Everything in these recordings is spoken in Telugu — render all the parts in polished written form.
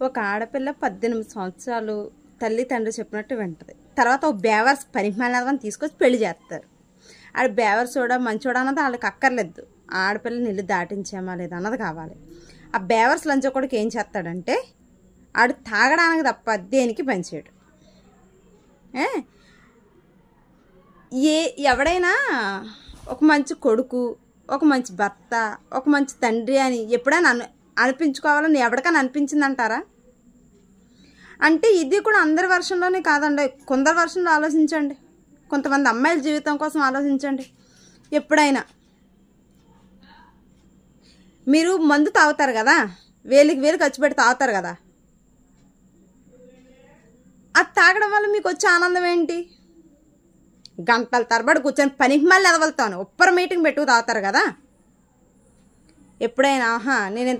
ఒక ఆడపిల్ల 18 సంవత్సరాలు తల్లి తండ్రి చెప్పినట్టు వింటది. తర్వాత ఒక బేవర్స్ పరిమాణాలను తీసుకొచ్చి పెళ్లి చేస్తారు. ఆడ బేవర్స్ చూడ మంచోడ అన్నది వాళ్ళకి అక్కర్లేదు. ఆడపిల్లని ఇల్లు దాటించామా లేదా అన్నది కావాలి. ఆ బేవర్స్ లంచకొడుకు ఏం చేస్తాడంటే ఆడు తాగడానికి తప్ప దేనికి పనిచేయడు. ఎవడైనా ఒక మంచి కొడుకు, ఒక మంచి భర్త, ఒక మంచి తండ్రి అని ఎప్పుడైనా అనిపించుకోవాలని ఎవరికైనా అనిపించిందంటారా? అంటే ఇది కూడా అందరి వర్షంలోనే కాదండి, కొందరు వర్షంలో ఆలోచించండి. కొంతమంది అమ్మాయిల జీవితం కోసం ఆలోచించండి. ఎప్పుడైనా మీరు మందు తాగుతారు కదా, వేలు ఖర్చు పెట్టి తాగుతారు కదా, అది తాగడం వల్ల మీకు వచ్చే ఆనందం ఏంటి? గంటల తరబడి కూర్చొని పనికి మళ్ళీ ఎదవలుతాను ఒప్పర్ మీటింగ్ పెట్టుకు తాగుతారు కదా. ఎప్పుడైనా నేను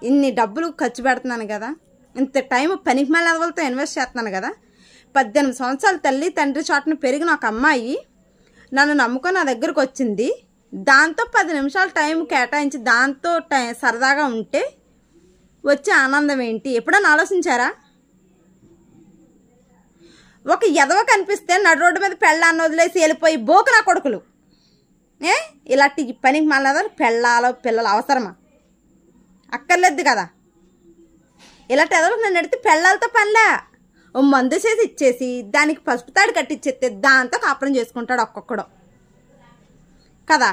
ఇన్ని డబ్బులు ఖర్చు పెడుతున్నాను కదా, ఇంత టైం పనికి మళ్ళీ ఎదవలతో ఇన్వెస్ట్ చేస్తున్నాను కదా, 18 సంవత్సరాలు తల్లి తండ్రి చాటున పెరిగిన ఒక అమ్మాయి నన్ను నమ్ముకొని నా దగ్గరకు వచ్చింది. దాంతో 10 నిమిషాలు టైం కేటాయించి దాంతో సరదాగా ఉంటే వచ్చే ఆనందం ఏంటి? ఎప్పుడైనా ఆలోచించారా? ఒక ఎదవ కనిపిస్తే నడు రోడ్డు మీద పెళ్ళాన్ని వదిలేసి వెళ్ళిపోయి బోకు నా కొడుకులు ఇలాంటి పనికి మళ్ళీ పిల్లలు అవసరమా? అక్కర్లేదు కదా. ఇలాంటి ఎదవలకు నన్ను ఎడితే పెళ్ళాలతో పనిలే, ఓ మందు చేసి ఇచ్చేసి దానికి పసుపు తాడు కట్టిచ్చేస్తే దాంతో కాపురం చేసుకుంటాడు ఒక్కొక్కడు కదా.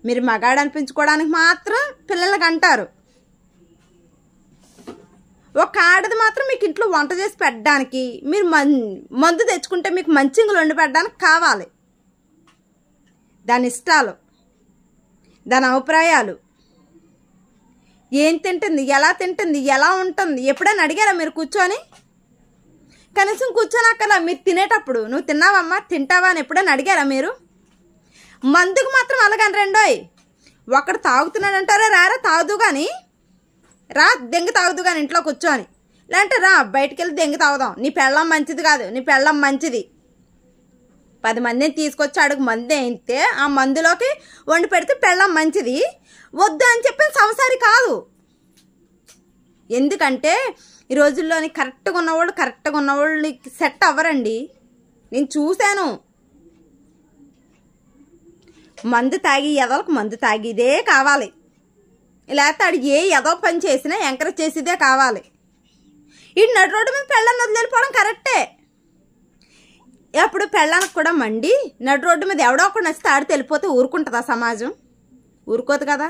మీరు మగాడు అనిపించుకోవడానికి మాత్రం పిల్లలకి అంటారు. ఒక ఆడది మాత్రం మీకు ఇంట్లో వంట చేసి పెట్టడానికి, మీరు మందు తెచ్చుకుంటే మీకు మంచింగులు వండి పెట్టడానికి కావాలి. దాని ఇష్టాలు, దాని అభిప్రాయాలు, ఏం తింటుంది, ఎలా ఉంటుంది ఎప్పుడైనా అడిగారా మీరు కూర్చొని? కనీసం కూర్చోనక్కర్లా, మీరు తినేటప్పుడు నువ్వు తిన్నావమ్మా తింటావా అని ఎప్పుడైనా అడిగారా మీరు? మందుకు మాత్రం అలాగని రెండోయ్, ఒకడు తాగుతున్నాడంటారా, రారా తాగుదు కానీ రా దెంగ తాగుదు కానీ ఇంట్లో కూర్చొని, లేదంటే రా బయటికి వెళ్ళి దెంగ తాగుదాం, నీ పెళ్ళం మంచిది కాదు, నీ పెళ్ళం మంచిది. 10 మందిని తీసుకొచ్చి అడుగు మంది అయితే ఆ మందులోకి వండి పెడితే పెళ్ళం మంచిది, వద్దు అని చెప్పిన సంసారి కాదు. ఎందుకంటే ఈ రోజుల్లోని కరెక్ట్గా ఉన్నవాళ్ళు సెట్ అవ్వరండి. నేను చూశాను. మందు తాగి ఎదలకు మందు తాగిదే కావాలి, లేకపోతే ఆడు ఏ ఎదో పని చేసినా ఎంకరేజ్ చేసేదే కావాలి. ఈ నడు రోడ్డు మీద పెళ్ళాన్ని వదిలిపోవడం కరెక్టే. అప్పుడు పెళ్ళానికి కూడా మండి నడు రోడ్డు మీద ఎవడో ఒకటి నచ్చితే ఆడితే వెళ్ళిపోతే ఊరుకుంటుందా సమాజం? ఊరుకోదు కదా.